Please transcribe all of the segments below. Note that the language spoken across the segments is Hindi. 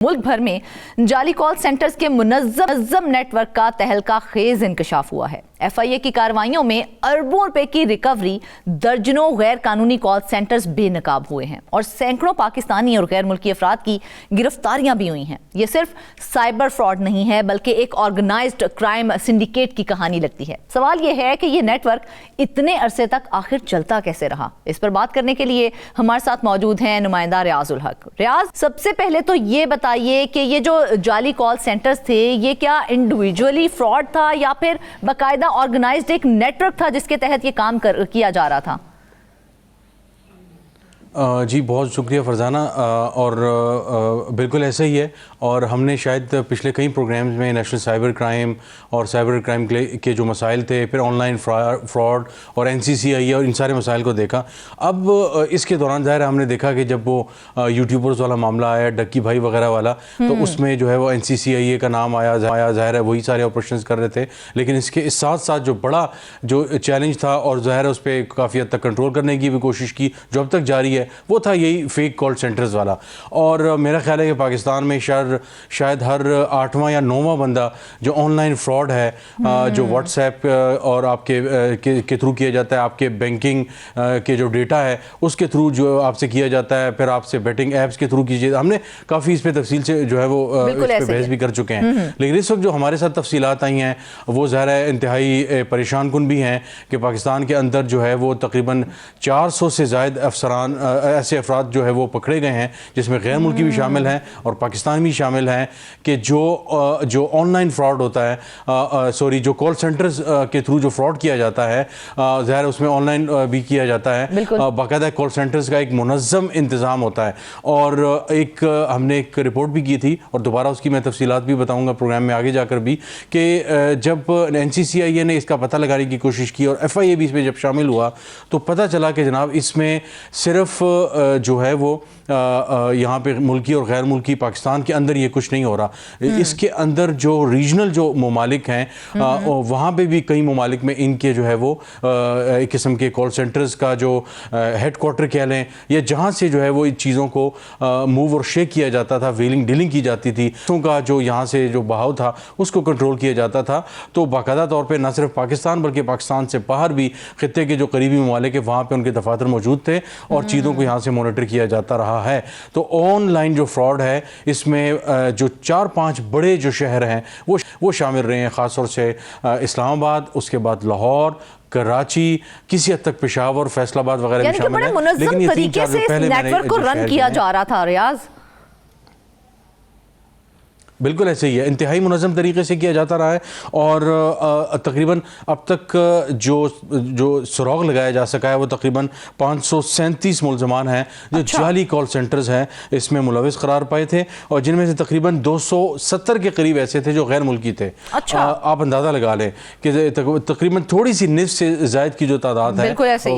मुल्क भर में जाली कॉल सेंटर्स के मुनज़्ज़म नेटवर्क का तहलका खेज इंकशाफ हुआ है। FIA की कार्रवाइयों में अरबों रुपए की रिकवरी, दर्जनों गैर कानूनी कॉल सेंटर्स बेनकाब हुए हैं और सैकड़ों पाकिस्तानी और गैर मुल्की अफराद की गिरफ्तारियां भी हुई हैं। ये सिर्फ साइबर फ्रॉड नहीं है बल्कि एक ऑर्गेनाइज्ड क्राइम सिंडिकेट की कहानी लगती है। सवाल यह है कि ये नेटवर्क इतने अरसे तक आखिर चलता कैसे रहा। इस पर बात करने के लिए हमारे साथ मौजूद हैं नुमाइंदा रियाजुल हक। रियाज, सबसे पहले तो ये बताइए कि ये जो जाली कॉल सेंटर्स थे ये क्या इंडिविजुअली फ्रॉड था या फिर बाकायदा ऑर्गेनाइज्ड एक नेटवर्क था जिसके तहत ये काम किया जा रहा था? जी बहुत शुक्रिया फरजाना, और बिल्कुल ऐसा ही है। और हमने शायद पिछले कई प्रोग्राम्स में नेशनल साइबर क्राइम और साइबर क्राइम के जो मसाइल थे, फिर ऑनलाइन फ्रॉड और NCCI और इन सारे मसाइल को देखा। अब इसके दौरान ज़ाहिर हमने देखा कि जब वो यूट्यूबर्स वाला मामला आया, डक्की भाई वगैरह वाला, तो उसमें जो है वो NCCI का नाम आया। ज़ाहिर है वही सारे ऑपरेशन कर रहे थे, लेकिन इसके इस साथ साथ जो बड़ा जो चैलेंज था और ज़ाहिर है उस पर काफ़ी हद तक कंट्रोल करने की भी कोशिश की जो अब तक जारी है, वो था यही फेक कॉल सेंटर्स वाला। और मेरा ख्याल है कि पाकिस्तान में शायद हर 8वां या 9वां बंदा जो ऑनलाइन फ्रॉड है, जो व्हाट्सएप और आपके के थ्रू किया जाता है, आपके बैंकिंग के जो डेटा है उसके थ्रू जो आपसे किया जाता है, फिर आपसे बेटिंग ऐप्स के थ्रू कीजिए। हमने काफ़ी इस पर तफसील से जो है वो इस पर बहस भी कर चुके हैं, लेकिन इस वक्त जो हमारे साथ तफसीलात आई हैं वो ज़ाहिर है इंतहाई परेशान कुन भी हैं कि पाकिस्तान के अंदर जो है वो तकरीबन 400 से ज़ायद अफसरान ऐसे अफराद जो है वो पकड़े गए हैं, जिसमें गैर मुल्की भी शामिल हैं और पाकिस्तान भी शामिल हैं, कि जो ऑनलाइन फ्रॉड होता है, जो कॉल सेंटर्स के थ्रू जो फ्रॉड किया जाता है, ज़ाहिर उसमें ऑनलाइन भी किया जाता है। बाकायदा कॉल सेंटर्स का एक मुनज़्ज़म इंतज़ाम होता है। और हमने एक रिपोर्ट भी की थी और दोबारा उसकी मैं तफसीलात भी बताऊँगा प्रोग्राम में आगे जाकर भी, कि जब NCCI ने इसका पता लगाने की कोशिश की और FIA भी इसमें जब शामिल हुआ तो पता चला कि जनाब इसमें सिर्फ जो है वो यहाँ पे मुल्की और गैर मुल्की पाकिस्तान के अंदर ये कुछ नहीं हो रहा, इसके अंदर जो रीजनल जो ममालिक हैं वहाँ पे भी कई ममालिक में इनके जो है वो एक किस्म के कॉल सेंटर्स का जो हेड क्वार्टर कह लें, या जहाँ से जो है वो इन चीज़ों को मूव और शेक किया जाता था, व्हीलिंग डीलिंग की जाती थी, का जो यहाँ से जो बहाव था उसको कंट्रोल किया जाता था। तो बाकायदा तौर पर न सिर्फ पाकिस्तान बल्कि पाकिस्तान से बाहर भी खित्ते के जो करीबी ममालिक है वहाँ पर उनके दफातर मौजूद थे और चीज़ों को यहाँ से मॉनिटर किया जाता रहा है। तो ऑनलाइन जो फ्रॉड है इसमें जो 4-5 बड़े जो शहर हैं वो शामिल रहे हैं, ख़ास तौर से इस्लामाबाद, उसके बाद लाहौर, कराची, किसी हद तक पेशावर, फैसलाबाद वगैरह भी शामिल हैं। लेकिन ये 3-4 दिन पहले नेटवर्क को रन किया जा रहा था। रियाज, बिल्कुल ऐसे ही है, इंतहाई मुनज़्ज़म तरीके से किया जाता रहा है और तकरीबन अब तक जो सुराग लगाया जा सका है वो तकरीबन 537 मुलज़मान हैं जो जाली कॉल सेंटर्स हैं इसमें मुलविस करार पाए थे, और जिनमें से तकरीबन 270 के करीब ऐसे थे जो गैर मुल्की थे। आप अंदाज़ा लगा लें कि तकरीबन थोड़ी सी निस्फ़ से ज़ायद की जो तादाद है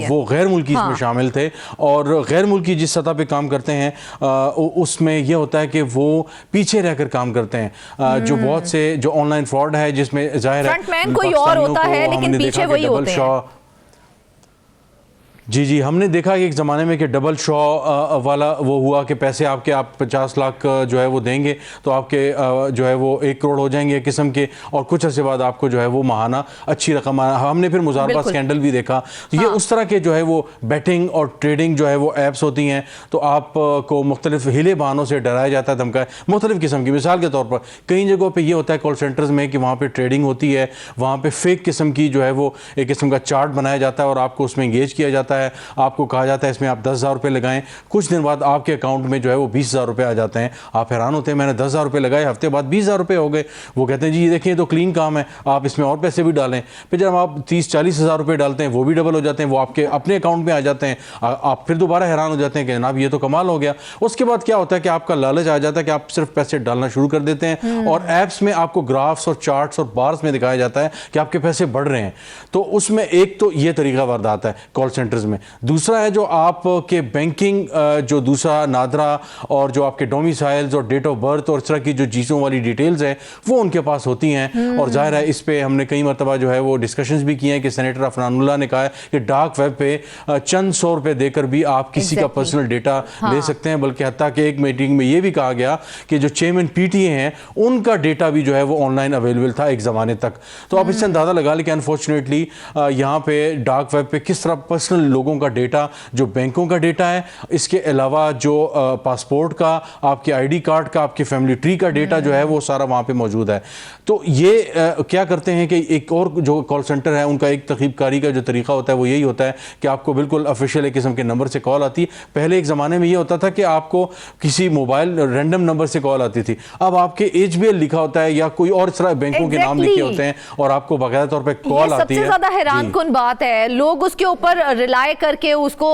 वो गैर मुल्की इसमें शामिल थे। और गैर मुल्की जिस सतह पर काम करते हैं उसमें यह होता है कि वो पीछे रहकर काम करते हैं। जो बहुत से जो ऑनलाइन फ्रॉड है जिसमें जाहिर है फ्रंटमैन कोई और होता है लेकिन पीछे वही होते हैं। जी हमने देखा कि एक ज़माने में कि डबल शॉ वाला वो हुआ कि पैसे आप 50 लाख जो है वो देंगे तो आपके जो है वो 1 करोड़ हो जाएंगे एक किस्म के, और कुछ अर्से बाद आपको जो है वो माहाना अच्छी रकम। हमने फिर मुजारबा स्कैंडल भी देखा। तो ये उस तरह के जो है वो बैटिंग और ट्रेडिंग जो है वो ऐप्स होती हैं, तो आपको मुख्तलिफ हिले बहानों से डराया जाता है, धमकाया मुख्तलिफ किस्म की। मिसाल के तौर पर कई जगहों पर यह होता है कॉल सेंटर्स में कि वहाँ पर ट्रेडिंग होती है, वहाँ पर फेक किस्म की जो है वो एक किस्म का चार्ट बनाया जाता है और आपको उसमें इंगेज किया जाता है। आपको कहा जाता है इसमें आप 10,000 रुपये लगाएं, कुछ दिन बाद आपके अकाउंट में जो है वो 20,000 रुपये आ जाते हैं। आप हैरान होते हैं, मैंने 10,000 रुपये लगाए, हफ्ते बाद 20,000 रुपये हो गए। वो कहते हैं जी ये देखिए तो क्लीन काम है, आप इसमें और पैसे भी डालें। फिर जब आप 30-40 हज़ार रुपये डालते हैं वो भी डबल हो जाते हैं, वो आपके अपने अकाउंट में आ जाते हैं। आप फिर दोबारा हैरान हो जाते हैं कि जनाब ये तो कमाल हो गया। उसके बाद क्या होता है कि आपका लालच आ जाता है कि आप सिर्फ पैसे डालना शुरू कर देते हैं और ऐप्स में आपको ग्राफ्स और चार्ट्स और बार्स में दिखाया जाता है कि आपके पैसे बढ़ रहे हैं। तो उसमें एक तो ये तरीका वारदात है कॉल सेंटर्स सेंटर्स में। दूसरा है जो आपके बैंकिंग जो दूसरा नादरा और जो आपके डोमिसाइल्स और डेट ऑफ बर्थ और इस तरह की जो चीज़ों वाली डिटेल्स हैं वो उनके पास होती हैं। और जाहिर है इस पे हमने कई मरतबा जो है वो डिस्कशंस भी किए हैं कि सेनेटर अफनानुल्लाह ने कहा है कि डार्क वेब पे चंद सौ रुपए देकर भी आप किसी का पर्सनल डेटा ले सकते हैं। बल्कि हत्ता कि एक मीटिंग में ये भी कहा गया कि जो चेयरमैन पीटीए हैं उनका डेटा भी जो है वो ऑनलाइन अवेलेबल था एक ज़माने तक। तो आप इससे अंदाज़ा लगा लें कि अनफॉर्चुनेटली यहाँ पे डार्क वेब पे किस तरह पर्सनल लोगों का डेटा, जो बैंकों का डेटा है, इसके अलावा जो पासपोर्ट का, आपके आईडी कार्ड का, आपके फैमिली ट्री का डेटा जो है वो सारा वहाँ पे मौजूद है। तो ये क्या करते हैं कि एक और जो कॉल सेंटर है उनका एक तकीबकारी का जो तरीका होता है वो यही होता है कि आपको बिल्कुल ऑफिशियल एक किस्म के नंबर से कॉल आती है। पहले एक ज़माने में ये होता था कि आपको किसी मोबाइल रैंडम नंबर से कॉल आती थी, अब आपके एचबीएल लिखा होता है या कोई और इस तरह बैंकों के नाम लिखे होते हैं और आपको बाकायदा तौर पे कॉल आती है। सबसे ज्यादा हैरानकुन बात है, लोग उसके ऊपर रिलाय करके उसको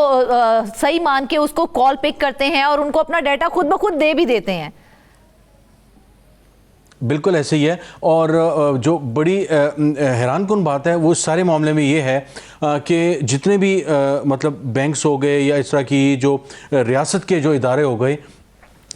सही मान के उसको कॉल पिक करते हैं और उनको अपना डाटा खुद ब खुद दे भी देते हैं। बिल्कुल ऐसे ही है। और जो बड़ी हैरानकुन बात है वो सारे मामले में ये है कि जितने भी मतलब बैंक्स हो गए या इस तरह की जो रियासत के जो इदारे हो गए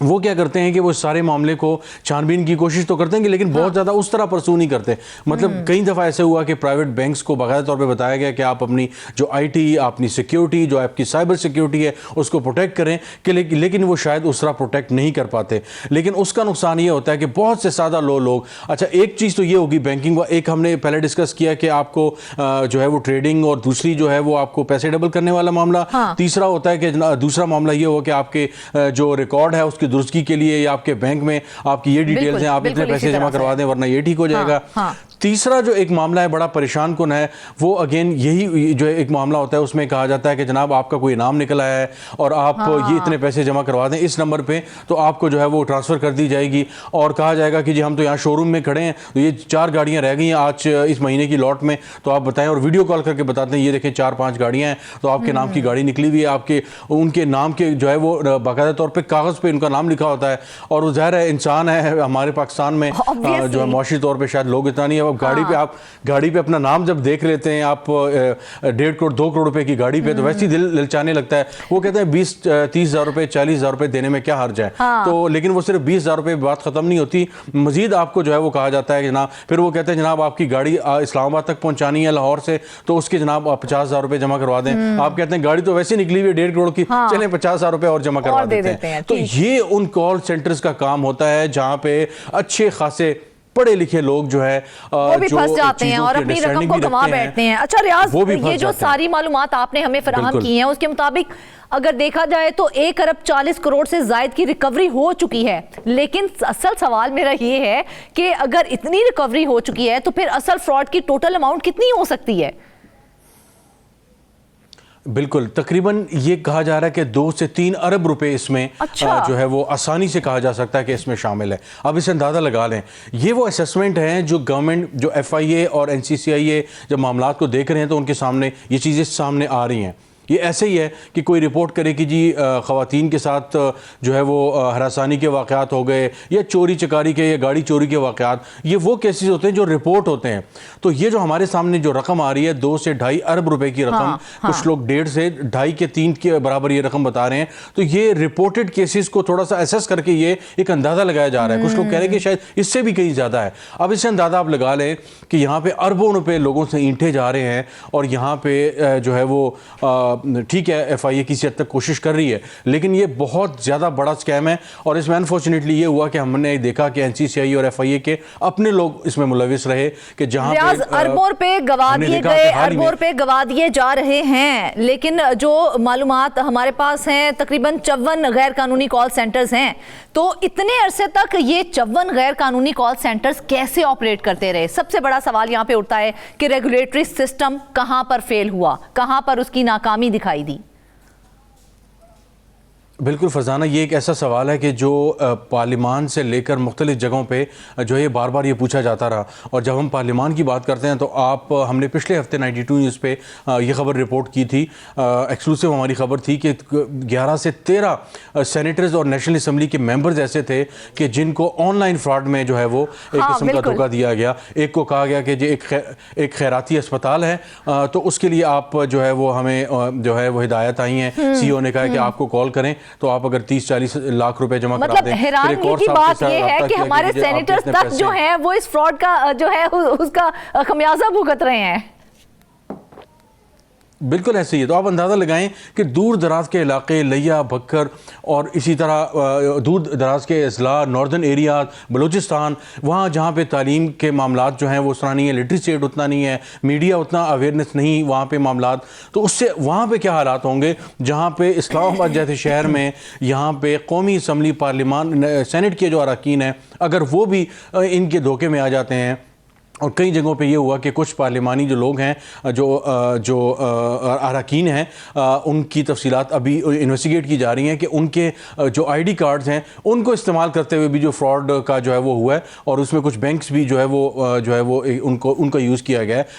वो क्या करते हैं कि वो सारे मामले को छानबीन की कोशिश तो करते हैं लेकिन बहुत ज़्यादा उस तरह परसू नहीं करते। मतलब कई दफ़ा ऐसे हुआ कि प्राइवेट बैंक्स को बाकायदा तौर पे बताया गया कि आप अपनी जो आईटी, अपनी सिक्योरिटी, जो आपकी साइबर सिक्योरिटी है उसको प्रोटेक्ट करें कि लेकिन वो शायद उस तरह प्रोटेक्ट नहीं कर पाते। लेकिन उसका नुकसान ये होता है कि बहुत से सादा लोग, अच्छा एक चीज़ तो ये होगी बैंकिंग, एक हमने पहले डिस्कस किया कि आपको जो है वो ट्रेडिंग, और दूसरी जो है वो आपको पैसे डबल करने वाला मामला। तीसरा होता है कि दूसरा मामला ये हो कि आपके जो रिकॉर्ड है उसकी दुरुस्ती के लिए या आपके बैंक में आपकी ये डिटेल्स हैं, आप इतने पैसे जमा करवा दें वरना ये ठीक हो जाएगा। तीसरा जो एक मामला है बड़ा परेशान कुन है वो अगेन यही जो एक मामला होता है उसमें कहा जाता है कि जनाब आपका कोई नाम निकल आया है और आप ये इतने पैसे जमा करवा दें इस नंबर पे तो आपको जो है वो ट्रांसफ़र कर दी जाएगी। और कहा जाएगा कि जी हम तो यहाँ शोरूम में खड़े हैं, तो ये 4 गाड़ियाँ रह गई हैं आज इस महीने की लॉट में, तो आप बताएं। और वीडियो कॉल करके बताते हैं ये देखें 4-5 गाड़ियाँ हैं, तो आपके नाम की गाड़ी निकली हुई है, आपके उनके नाम के जो है वो बाकायदा तौर पर कागज़ पर उनका नाम लिखा होता है। और वो ज़ाहिर है इंसान है हमारे पाकिस्तान में जो है मुआशी तौर पर शायद लोग इतना नहीं है। आप गाड़ी पे अपना नाम जब देख लेते हैं आप 1.5 करोड़ 2 करोड़ रुपए की गाड़ी पे, तो वैसे ही दिल ललचाने लगता है। वो कहते हैं 20-30 हज़ार रुपए 40 हज़ार रुपए देने में क्या हर्ज है। तो लेकिन वो सिर्फ 20 हज़ार रुपए बात खत्म नहीं होती, मजीद आपको जो है वो कहा जाता है कि जनाब, फिर वो कहते हैं जनाब आपकी गाड़ी इस्लामाबाद तक पहुंचानी है लाहौर से, तो उसके जनाब आप 50 हज़ार रुपए जमा करवा दें। आप कहते हैं गाड़ी तो वैसे निकली हुई है 1.5 करोड़ की, चलें 50 हज़ार रुपए और जमा करवा देते हैं। तो ये उन कॉल सेंटर्स का काम होता है जहां पे अच्छे खासे पढ़े लिखे लोग जो है वो भी फंस जाते हैं और अपनी रकम को गंवा बैठते हैं। अच्छा रियाज, ये जो सारी मालूमात आपने हमें फराहम की हैं उसके मुताबिक अगर देखा जाए तो 1 अरब 40 करोड़ से जायद की रिकवरी हो चुकी है। लेकिन असल सवाल मेरा ये है कि अगर इतनी रिकवरी हो चुकी है तो फिर असल फ्रॉड की टोटल अमाउंट कितनी हो सकती है? बिल्कुल, तकरीबन ये कहा जा रहा है कि 2 से 3 अरब रुपए इसमें जो है वो आसानी से कहा जा सकता है कि इसमें शामिल है। अब इसे अंदाज़ा लगा लें, ये वो असेसमेंट हैं जो गवर्नमेंट, जो FIA और NCCIA जब मामलात को देख रहे हैं तो उनके सामने ये चीज़ें सामने आ रही हैं। ये ऐसे ही है कि कोई रिपोर्ट करे कि जी ख़वातीन के साथ जो है वो हरासानी के वाक़यात हो गए या चोरी चकारी के या गाड़ी चोरी के वाक़यात, ये वो केसेस होते हैं जो रिपोर्ट होते हैं। तो ये जो हमारे सामने जो रकम आ रही है 2 से 2.5 अरब रुपए की रकम, कुछ लोग 1.5 से 2.5 के 3 के बराबर ये रकम बता रहे हैं। तो ये रिपोर्टेड केसेस को थोड़ा सा असेस करके ये एक अंदाज़ा लगाया जा रहा है। कुछ लोग कह रहे हैं कि शायद इससे भी कहीं ज़्यादा है। अब इससे अंदाज़ा आप लगा लें कि यहाँ पे अरबों रुपए लोगों से ईंठे जा रहे हैं और यहाँ पे जो है वो ठीक है FIA किसी हद तक कोशिश कर रही है, लेकिन ये बहुत ज़्यादा बड़ा स्कैम है। और इसमें अनफॉर्चुनेटली ये हुआ कि हमने देखा कि NCCI और FIA के अपने लोग इसमें मुलविस रहे कि जहाँ पे अरबों रुपए गवा दिए गए, अरबों रुपए गवा दिए जा रहे हैं। लेकिन जो मालूमात हमारे पास हैं तकरीबन 54 गैर कानूनी कॉल सेंटर्स हैं। तो इतने अरसे तक ये 54 गैर कानूनी कॉल सेंटर्स कैसे ऑपरेट करते रहे? सबसे बड़ा सवाल यहाँ पे उठता है कि रेगुलेटरी सिस्टम कहाँ पर फेल हुआ, कहाँ पर उसकी नाकामी दिखाई दी? बिल्कुल फरजाना, ये एक ऐसा सवाल है कि जो पार्लिमान से लेकर मुख्तलिफ जगहों पे जो है बार बार ये पूछा जाता रहा। और जब हम पार्लिमान की बात करते हैं तो हमने पिछले हफ्ते 92 न्यूज़ पे ये ख़बर रिपोर्ट की थी, एक्सक्लूसिव हमारी ख़बर थी कि 11 से 13 सेनेटर्स और नेशनल असम्बली के मेंबर्स ऐसे थे कि जिनको ऑनलाइन फ्रॉड में जो है वो एक किस्म का धोखा दिया गया। एक को कहा गया कि जो एक खैराती अस्पताल है तो उसके लिए आप जो है वो हमें जो है वो हिदायत आई हैं, सीईओ ने कहा कि आपको कॉल करें तो आप अगर 30-40 लाख रुपए जमा करा दें। हैरानगी की बात यह है कि हमारे सेनेटर्स तक जो हैं वो इस फ्रॉड का जो है उसका खमियाजा भुगत रहे हैं। बिल्कुल ऐसे ही है। तो आप अंदाज़ा लगाएं कि दूर दराज के इलाके, लिया, बक्कर और इसी तरह दूर दराज के अजला, नॉर्दर्न एरिया, बलूचिस्तान, वहाँ जहाँ पे तालीम के मामलात जो हैं वो उस तरह नहीं है, लिटरेसी रेट उतना नहीं है, मीडिया उतना अवेयरनेस नहीं वहाँ पे मामलात, तो उससे वहाँ पे क्या हालात होंगे जहाँ पे इस्लामाबाद जैसे शहर में यहाँ पे कौमी असम्बली, पार्लिमान, सेनेट के जो अरकान हैं, अगर वो भी इनके धोखे में आ जाते हैं। और कई जगहों पे ये हुआ कि कुछ पार्लिमानी जो लोग हैं, जो अरकान हैं, उनकी तफसीलात अभी इन्वेस्टिगेट की जा रही हैं कि उनके जो आईडी कार्ड्स हैं उनको इस्तेमाल करते हुए भी जो फ्रॉड का जो है वो हुआ है और उसमें कुछ बैंक्स भी जो है वो उनका यूज़ किया गया है।